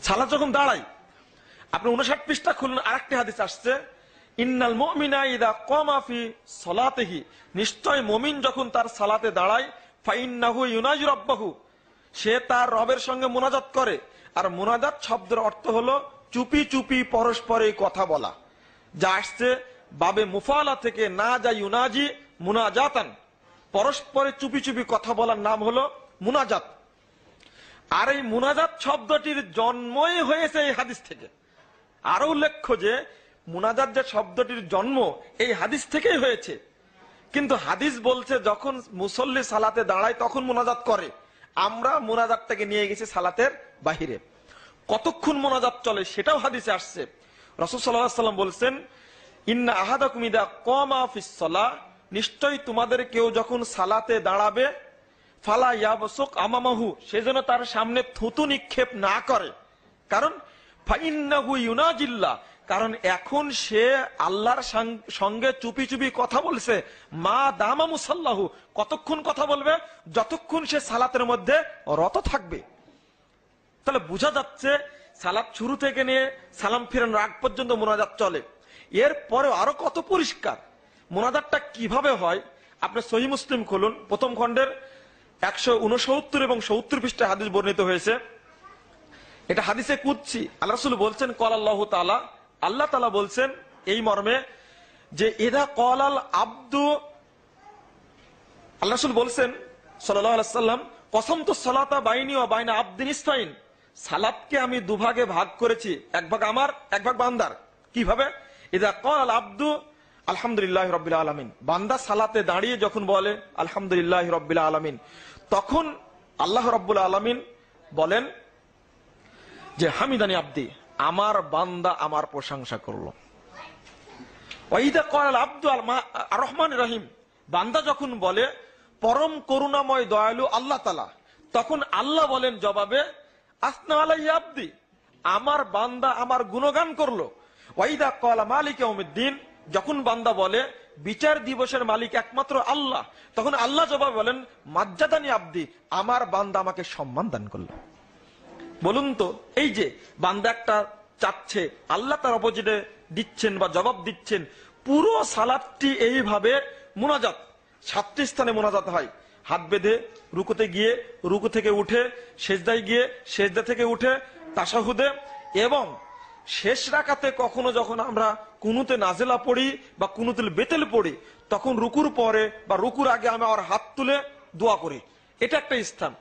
সালাত যখন দাঁড়ায়, আপনি 59 পৃষ্ঠা খুলুন, আরেকটি হাদিস আসছে, ইন্নাল মুমিনা ইযা কামা ফি সালাতিহি, নিশ্চয় মুমিন যখন তার সালাতে দাঁড়ায়, ফাইন্নাহু ইউনাজি রব্বাহু, সে তার রবের সঙ্গে মুনাজাত করে। আর মুনাজাত শব্দের অর্থ হলো চুপি চুপি পরস্পরে কথা বলা, যা আসছে বাবে মুফালা থেকে, না যা ইউনাজি মুনাজাতান, পরস্পরে চুপি চুপি কথা বলার নাম হলো মুনাজাত। আর এই মুনাজাত শব্দটির জন্মই হয়েছে এই হাদিস থেকে। আরো উল্লেখ্য যে মুনাজাত যে শব্দটির জন্ম এই হাদিস থেকেই হয়েছে, কিন্তু হাদিস বলছে যখন মুসল্লি সালাতে দাঁড়ায় তখন মুনাজাত করে। আমরা মুনাজাতটাকে নিয়ে গেছি সালাতের বাহিরে। কতক্ষণ মুনাজাত চলে সেটাও হাদিসে আসছে। রাসূল সাল্লাল্লাহু আলাইহি ওয়াসাল্লাম বলছেন, ইন্না আহাদাকুম ইদা কামা ফিস সালাহ, নিশ্চয়ই তোমাদের কেউ যখন সালাতে দাঁড়াবে, ফালা ইয়াবসুক আমামাহু, সেজন্য তার সামনে থুতু নিক্ষেপ না করে। কারণ ফাইন্নাহু ইউনাজিল্লাহ, কারণ এখন সে আল্লাহর সঙ্গে চুপি চুপি কথা বলছে। মা দামা মুসাল্লাহু, কতক্ষণ কথা বলবে? যতক্ষণ সে সালাতের মধ্যে রত থাকবে। তাহলে বোঝা যাচ্ছে সালাত শুরু থেকে নিয়ে সালাম ফিরানোর আগ পর্যন্ত মুনাজাত চলে। এরপরে আরো কত পরিষ্কার মুনাজাতটা কিভাবে হয়। আপনি সহিহ মুসলিম খুলুন, প্রথম খণ্ডের 169 এবং 70 পৃষ্ঠায় হাদিস বর্ণিত হয়েছে। এটা হাদিসে কুদসি। আল্লাহ রাসূল বলছেন, ক্বাল আল্লাহু তাআলা, আল্লাহ তাআলা বলছেন এই মর্মে যে ইদা ক্বালাল আবদু, আল্লাহ রাসূল বলছেন সাল্লাল্লাহু আলাইহি ওয়াসাল্লাম, কসমতু সালাতা বাইনি ওয়া বাইনা আবদিন ইসতাইন, সালাতকে আমি দুভাগে ভাগ করেছি, এক ভাগ আমার, এক ভাগ বান্দার। কিভাবে? ইদা ক্বালাল আবদু আলহামদুলিল্লাহি রাব্বিল আলামিন, বান্দা সালাতে দাঁড়িয়ে যখন বলে আলহামদুলিল্লাহি রাব্বিল আলামিন, তখন আল্লাহ রাব্বুল আলামিন বলেন যে হামিদানি আব্দি, আমার বান্দা আমার প্রশংসা করলো। ওয়াইদা ক্বালাল আবদু আর রহমানির রহিম, বান্দা যখন বলে পরম করুণাময় দয়ালু আল্লাহ তাআলা, তখন আল্লাহ বলেন জবাবে আসনা আলাইয়া আব্দি, আমার বান্দা আমার গুণগান করলো। ওয়াইদা ক্বালা মালিক ইয়াউমিদ্দিন, যখন বান্দা বলে বিচার দিবসের মালিক একমাত্র আল্লাহ, তখন আল্লাহ জবাব বলেন মাজ্জাদানি আব্দি, আমার বান্দা আমাকে সম্মান দান করলো। বলুন তো, এই যে বান্দা একটা চাচ্ছে, আল্লাহ তার অপোজিটে দিচ্ছেন বা জবাব দিচ্ছেন। পুরো সালাতটি এইভাবে মুনাজাত, 7টি স্থানে মুনাজাত হয়। হাত বেঁধে রুকুতে গিয়ে, রুকু থেকে উঠে সেজদায় গিয়ে, সেজদা থেকে উঠে তাশাহুদে, এবং শেষ রাকাতে কখনো যখন আমরা কুনুতে নাজেলা পড়ি বা কুনুতুল বেতেল পড়ি, তখন রুকুর পরে বা রুকুর আগে আমি আমার হাত তুলে দোয়া করি। এটা একটা স্থান।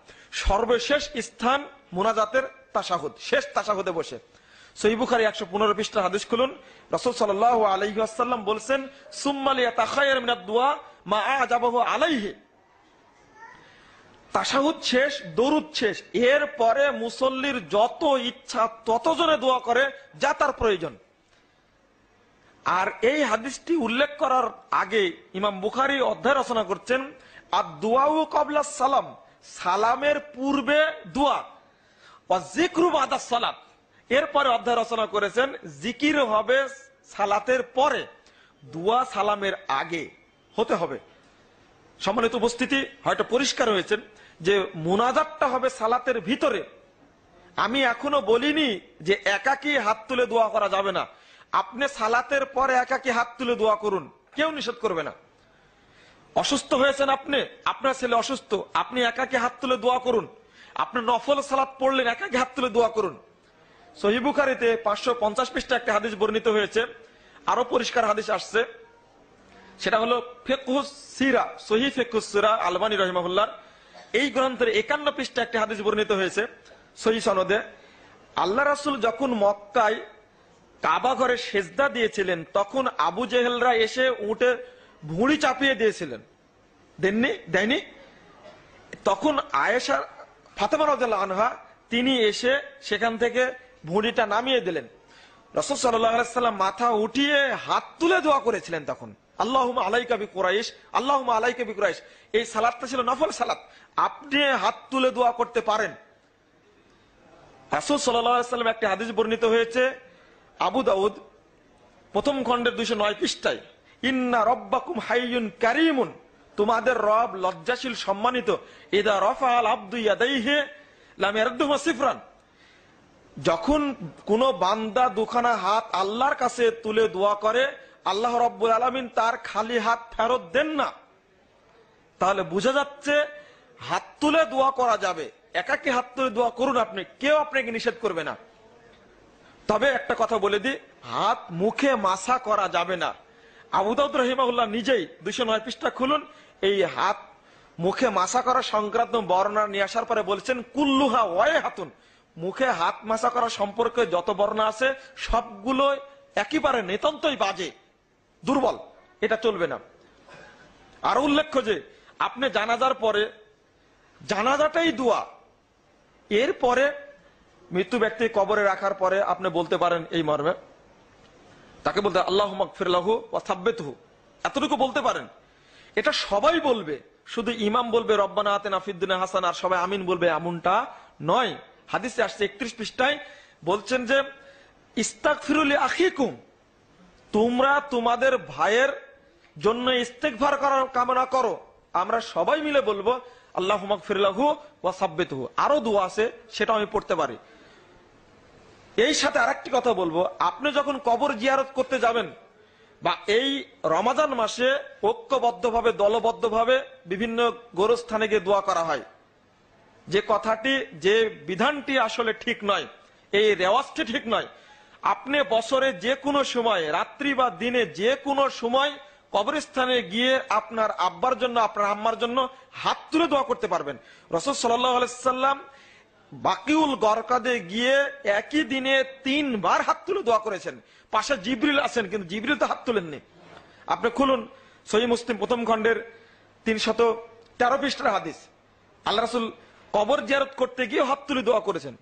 সর্বশেষ স্থান মুনাজাতের তাশাহুদ, শেষ তাশাহুদে বসে। সহিহ বুখারী 115 পৃষ্ঠা হাদিস খুলুন। রাসূল সাল্লাল্লাহু আলাইহি ওয়াসাল্লাম বলছেন, সুম্মা লিয়াতাখায়্যার মিনাদ দুআ মা আজাবাহু আলাইহি, তাশাহুদ শেষ, দরুদ শেষ, এর পরে মুসল্লির যত ইচ্ছা ততজনে দোয়া করে যা তার প্রয়োজন। আর এই হাদিসটি উল্লেখ করার আগে ইমাম বুখারী অধ্যায় রচনা করছেন আর দুআউ ক্বাবলা সালাম, সালামের পূর্বে দোয়া, ওয়া যিকরু বাদা সালাত, এরপরে অধ্যায় রচনা করেছেন জিকির হবে সালাতের পরে, দোয়া সালামের আগে হতে হবে। সম্মানিত উপস্থিতি, হয়তো পরিষ্কার হয়েছেন যে মুনাজাতটা হবে সালাতের ভিতরে। আমি এখনো বলিনি যে একাকী হাত তুলে দোয়া করা যাবে না। আপনি সালাতের পরে একাকী হাত তুলে দোয়া করুন, কেউ নিষেধ করবে না। অসুস্থ হয়েছেন আপনি, আপনার ছেলে অসুস্থ, আপনি একাকী হাত তুলে দোয়া করুন। আপনি নফল সালাত পড়লেন, একাকী হাত তুলে দোয়া করুন। সহিহ বুখারীতে 550 পৃষ্ঠা একটা হাদিস বর্ণিত হয়েছে, আরো পরিষ্কার হাদিস আসছে। সেটা হলো ফিকহুস সিরা, সহিহ ফিকহুস সিরা আলবানী রাহিমাহুল্লাহ এই গ্রন্থের 51 পৃষ্ঠা একটা হাদিস বর্ণিত হয়েছে সহিহ সনদে। আল্লাহ রাসূল যখন মক্কায় কাবা ঘরে সেজদা দিয়েছিলেন, তখন আবু জেহেলরা এসে উঠে ভুঁড়ি চাপিয়ে দিয়েছিলেন, দেয়নি? তখন আয়েশা ফাতেমা রাদিয়াল্লাহু আনহা তিনি এসে সেখান থেকে ভুঁড়িটা নামিয়ে দিলেন। রাসূল সাল্লাল্লাহু আলাইহি ওয়াসাল্লাম মাথা উঠিয়ে হাত তুলে দোয়া করেছিলেন তখন, আল্লাহুম্মা আলাইকা বিকুরাইশ, আল্লাহুম্মা আলাইকা বিকুরাইশ। এই সালাতটা ছিল নফল সালাত, আপনি হাত তুলে দোয়া করতে পারেন। রাসূল সাল্লাল্লাহু আলাইহি ওয়াসাল্লাম একটা হাদিস বর্ণিত হয়েছে আবু দাউদ প্রথম খণ্ডের 209 পৃষ্ঠায়, ইন্না রব্বাকুম হাইয়ুন কারীমুন, তোমাদের রব লজ্জাশীল সম্মানিত, ইদা রাফাআল আবদু ইয়াদাইহি লাম ইয়ারুদ্দুহুমা সিফরান, যখন কোন বান্দা দুখানা হাত আল্লাহর কাছে তুলে দোয়া করে, আল্লাহ রাব্বুল আলামিন তার খালি হাত ফেরত দেন না। তাহলে বোঝা যাচ্ছে হাত তুলে দোয়া করা যাবে, একাকী হাত তুলে দোয়া করুন আপনি, কেউ আপনাকে নিষেধ করবে না। তবে একটা কথা বলে দিই, হাত মুখে মাসা করা যাবে না। আবু দাউদ রাহিমাহুল্লাহ নিজেই 209 পৃষ্ঠা খুলুন, এই হাত মুখে মাসা করা সংক্রান্ত বর্ণনা নিয়ে আসার পরে বলছেন কুল্লুহা ওয়ে হাতুন, মুখে হাত মাসা করা সম্পর্কে যত বর্ণনা আছে সবগুলো একেবারে নিতান্তই বাজে, দুর্বল, এটা চলবে না। আরো উল্লেখ্য যে আপনি জানাজার পরে, জানাজাটাই দোয়া, এরপরে মৃত্যু ব্যক্তি কবরে রাখার পরে আপনি বলতে পারেন এই মর্মে, তাকে বলতে আল্লাহুম্মা গফির লাহু ওয়া সাব্বিতহু, এতটুকু বলতে পারেন। এটা সবাই বলবে, শুধু ইমাম বলবে রব্বানা আতিনা ফিদ দুনিয়া হাসানা আর সবাই আমিন বলবে এমনটা নয়। হাদিসে আসছে 31 পৃষ্ঠায় বলছেন যে ইস্তাগফিরু লি আখিকুম, তোমরা তোমাদের ভাইয়ের জন্য ইস্তেগফার করার কামনা করো। আমরা সবাই মিলে বলবো আল্লাহুম্মা গফির লাহু ওয়া সাব্বিতহু। আরো দোয়া আছে, সেটা আমি পড়তে পারি। এই সাথে আরেকটি কথা বলবো, আপনি যখন কবর জিয়ারত করতে যাবেন বা এই রমাজান মাসে ঐক্যবদ্ধভাবে দলবদ্ধভাবে বিভিন্ন গোরস্থানে গিয়ে দোয়া করা হয়, যে কথাটি, যে বিধানটি আসলে ঠিক নয়, এই রেওয়াজটি ঠিক নয়। আপনি বছরে যে কোনো সময়, রাত্রি বা দিনে যে কোনো সময় কবরস্থানে গিয়ে আপনার আব্বার জন্য, আপনার আম্মার জন্য হাত তুলে দোয়া করতে পারবেন। রাসূল সাল্লাল্লাহু আলাইহি সাল্লাম বাকিউল গরকাদে গিয়ে একই দিনে 3 বার হাত তুলে দোয়া করেছেন। পাশে জিবরিল আছেন, কিন্তু জিবরিল তো হাত তুলেননি। আপনি খুলুন সহিহ মুসলিম প্রথম খণ্ডের 313 পৃষ্ঠার হাদিস, আল্লাহ রাসূল কবর জিয়ারত করতে গিয়ে হাত তুলে দোয়া করেছেন।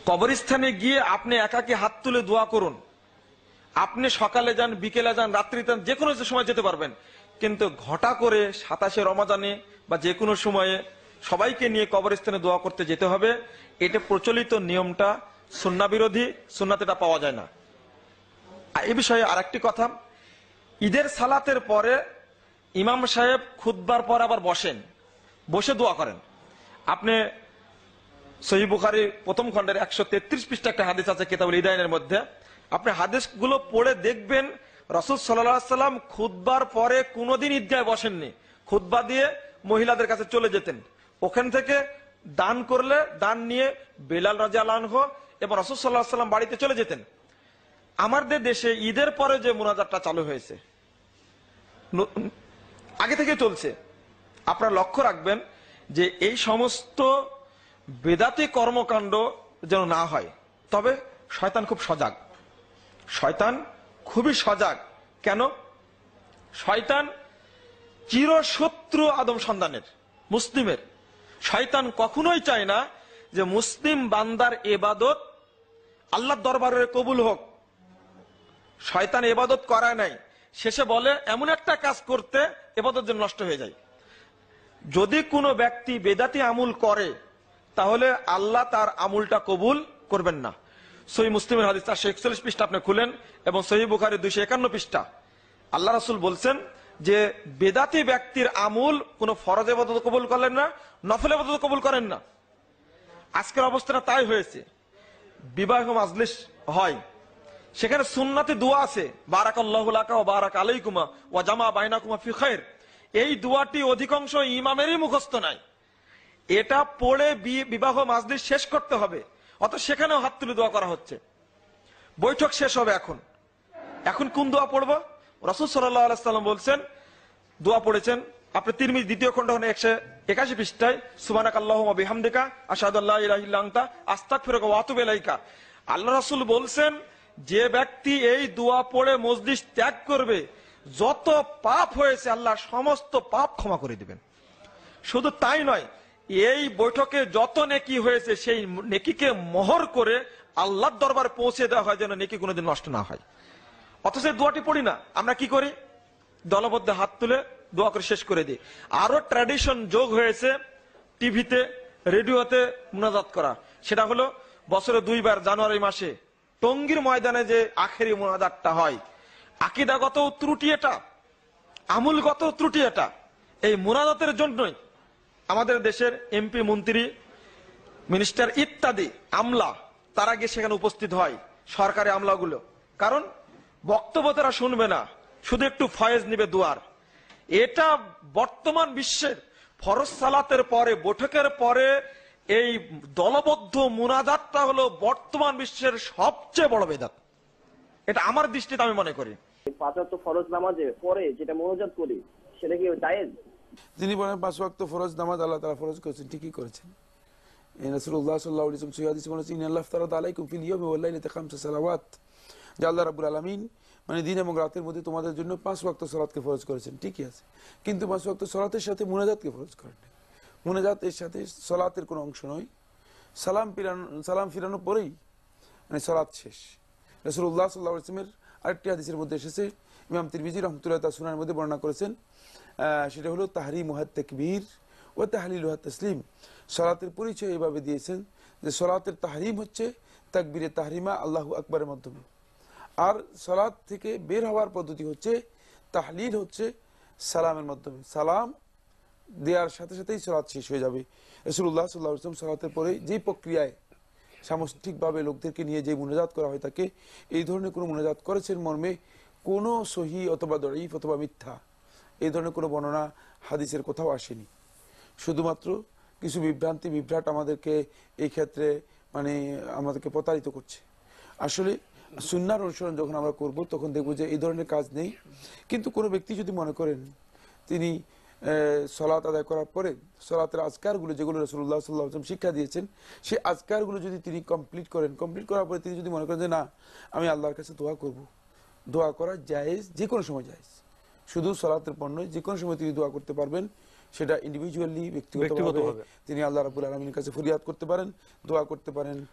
কবরস্থানে গিয়ে আপনি একাকী হাত তুলে দোয়া করুন। আপনি সকালে যান, বিকেলে যান, রাত্রি যান, যে কোনো সময় যেতে পারবেন, কিন্তু ঘটা করে 27শে রমাজানে বা যে কোনো সময়ে সবাইকে নিয়ে কবরস্থানে দোয়া করতে যেতে হবে, এটা প্রচলিত নিয়মটা সুন্নাহ বিরোধী, সুন্নাতে এটা পাওয়া যায় না। এই বিষয়ে আরেকটি কথা, ঈদের সালাতের পরে ইমাম সাহেব খুতবার পর আবার বসেন, বসে দোয়া করেন। আপনি সহিহ বুখারী প্রথম খণ্ডের 133 পৃষ্ঠা একটা হাদিস আছে কিতাবুল ইদাইনের মধ্যে, আপনি হাদিসগুলো পড়ে দেখবেন রাসূল সাল্লাল্লাহু আলাইহি সাল্লাম খুতবার পরে কোনোদিন ঈদগাহে বসেননি। খুতবা দিয়ে মহিলাদের কাছে চলে যেতেন, ওখান থেকে দান করলে দান নিয়ে বেলাল রাদিয়াল্লাহু আনহু এবং রাসূল সাল্লাল্লাহু আলাইহি সাল্লাম বাড়িতে চলে যেতেন। আমাদের দেশে ঈদের পরে যে মুনাজাতটা চালু হয়েছে, আগে থেকে চলছে, আপনারা লক্ষ্য রাখবেন যে এই সমস্ত বেদাতি কর্মকাণ্ড যেন না হয়। তবে শয়তান খুব সজাগ, শয়তান খুবই সজাগ। কেন? শয়তান চিরশত্রু আদম সন্তানের, মুসলিমের। শয়তান কখনোই চায় না যে মুসলিম বান্দার ইবাদত আল্লাহর দরবারে কবুল হোক। শয়তান ইবাদত করায় নাই, শেষে বলে এমন একটা কাজ করতে ইবাদত যেন নষ্ট হয়ে যায়। যদি কোনো ব্যক্তি বেদাতি আমল করে তাহলে আল্লাহ তার আমলটা কবুল করবেন না। সহিহ মুসলিমের হাদিস 441 পৃষ্ঠা আপনি খুলেন এবং সহিহ বুখারী 251 পৃষ্ঠা, আল্লাহ রাসূল বলছেন যে বেদাতি ব্যক্তির আমল কোন ফরজ ইবাদত কবুল করেন না, নফল ইবাদত কবুল করেন না। আজকের অবস্থাটা তাই হয়েছে। বিবাহ মাজলিস হয়, সেখানে সুন্নতি দোয়া আছে, বারাকাল্লাহু লাকা ওয়া বারাক আলাইকুমা ওয়া জামা বাইনাকুমা ফি খায়র। এই দোয়াটি অধিকাংশ ইমামেরই মুখস্থ নাই। এটা পড়ে বিবাহ মাজলিস শেষ করতে হবে, অত সেখানেও হাত তুলে দোয়া করা হচ্ছে। বৈঠক শেষ হবে, এখন কোন দোয়া পড়বো? রাসূল সাল্লাল্লাহু আলাইহি সাল্লাম বলছেন, দোয়া পড়েছেন আপনি তিরমিজি দ্বিতীয় খণ্ড 181 পৃষ্ঠায়, সুবহানাকাল্লাহুম্মা ওয়া বিহামদিকা আশহাদু আল্লা ইলাহা ইল্লা আনতা আস্তাগফিরুকা ওয়া আতুবু ইলাইকা। আল্লাহ রাসূল বলছেন যে ব্যক্তি এই দোয়া পড়ে মজলিস ত্যাগ করবে, যত পাপ হয়েছে আল্লাহ সমস্ত পাপ ক্ষমা করে দিবেন। শুধু তাই নয়, এই বৈঠকে যত নেকি হয়েছে সেই নেকিকে মোহর করে আল্লাহর দরবারে পৌঁছে দেওয়া হয়, যেন নেকি কোনোদিন নষ্ট না হয়। অথচ দোয়াটি পড়ি না, আমরা কি করি? দলবদ্ধ হাত তুলে দোয়া করে শেষ করে দিই। আরো ট্র্যাডিশন যোগ হয়েছে টিভিতে, রেডিওতে মুনাজাত করা। সেটা হলো বছরে 2 বার জানুয়ারি মাসে টঙ্গীর ময়দানে যে আখেরি মুনাজাতটা হয়। আকীদাগত ত্রুটি এটা, আমূলগত ত্রুটি এটা। এই মুনাজাতের জন্যই আমাদের দেশের এমপি, মন্ত্রী, মিনিস্টার ইত্যাদি আমলা তারা গিয়ে সেখানে উপস্থিত হয়, সরকারি আমলাগুলো। কারণ বক্তব্য তারা শুনবে না, শুধু একটু ফয়েজ নিবে দুয়ার। এটা বর্তমান বিশ্বের ফরজ সালাতের পরে, বৈঠকের পরে এই দলবদ্ধ মুনাজাতটা হলো বর্তমান বিশ্বের সবচেয়ে বড় বেদাত। এটা আমার দৃষ্টিতে আমি মনে করি। 5 ওয়াক্ত ফরজ নামাজে পরে যেটা মুনাজাত করি সেটা কি জায়েজ? তিনি বলেন 5 ওয়াক্ত ফরজ নামাজ আল্লাহ তাআলা ফরজ করেছেন, ঠিকই করেছেন। রাসূলুল্লাহ সাল্লাল্লাহু আলাইহি ওয়াসাল্লাম হাদিসে বলেছেন ইন্নাল্লাহ ফারাদা আলাইকুম ফিল ইয়াওমি ওয়াল লাইলাতি 5 সালাওয়াত, যে আল্লাহ রাব্বুল আলামিন মানে দিন এবং রাতের মধ্যে তোমাদের জন্য 5 ওয়াক্ত সালাতকে ফরজ করেছেন, ঠিকই আছে, কিন্তু 5 ওয়াক্ত সালাতের সাথে মুনাজাতকে ফরজ করেন। মুনাজাত এর সাথে সালাতের কোনো অংশ নয়। সালাম ফিরানোর পরেই মানে সালাত শেষ। রাসূলুল্লাহ সাল্লাল্লাহু আলাইহি ওয়াসাল্লামের আরেকটি হাদিসের মধ্যে এসেছে, ইমাম তিরমিজি রাহমাতুল্লাহ তাআলা সুনানের মধ্যে বর্ণনা করেছেন, সেটা হলো তাহরিমুহাত তাকবীর ওয়া তাহলিলুহাত তাসলিম। সালাতের পরিচয় এভাবে দিয়েছেন যে সালাতের তাহরিম হচ্ছে তাকবীরে তাহরিমা আল্লাহু আকবারের মাধ্যমে, আর সালাত থেকে বের হওয়ার পদ্ধতি হচ্ছে তাহলিল হচ্ছে সালামের মাধ্যমে। সালাম দেওয়ার সাথে সাথেই সালাত শেষ হয়ে যাবে। রাসূলুল্লাহ সাল্লাল্লাহু আলাইহি ওয়াসাল্লাম সালাতের পরে যে প্রক্রিয়ায় সামষ্টিকভাবে লোকদেরকে নিয়ে যে মুনাজাত করা হয় থাকে, এই ধরনের কোনো মুনাজাত করেছেন মর্মে কোনো সহি অথবা দঈফ অথবা মিথ্যা এই ধরনের কোনো বর্ণনা হাদিসের কোথাও আসেনি। শুধুমাত্র কিছু বিভ্রাট আমাদেরকে এই ক্ষেত্রে মানে আমাদেরকে প্রতারিত করছে। আসলে সুন্নাহর অনুসরণ যখন আমরা করব তখন দেখব যে এই ধরনের কাজ নেই। কিন্তু কোনো ব্যক্তি যদি মনে করেন তিনি সালাত আদায় করার পরে সালাতের আজকারগুলো যেগুলো রাসূলুল্লাহ সাল্লাল্লাহু আলাইহি ওয়াসাল্লাম শিক্ষা দিয়েছেন, সেই আজকারগুলো যদি তিনি কমপ্লিট করার পরে তিনি যদি মনে করেন যে না আমি আল্লাহর কাছে দোয়া করব, দোয়া করা জায়েজ, যে কোনো সময় জায়েজ, শুধু সালাতের পর নয়, যে কোনো সময় তিনি দোয়া করতে পারবেন। সেটা ইন্ডিভিজুয়ালি ব্যক্তিগতভাবে তিনি আল্লাহ রাব্বুল আলামিনের কাছে ফরিয়াদ করতে পারেন, দোয়া করতে পারেন,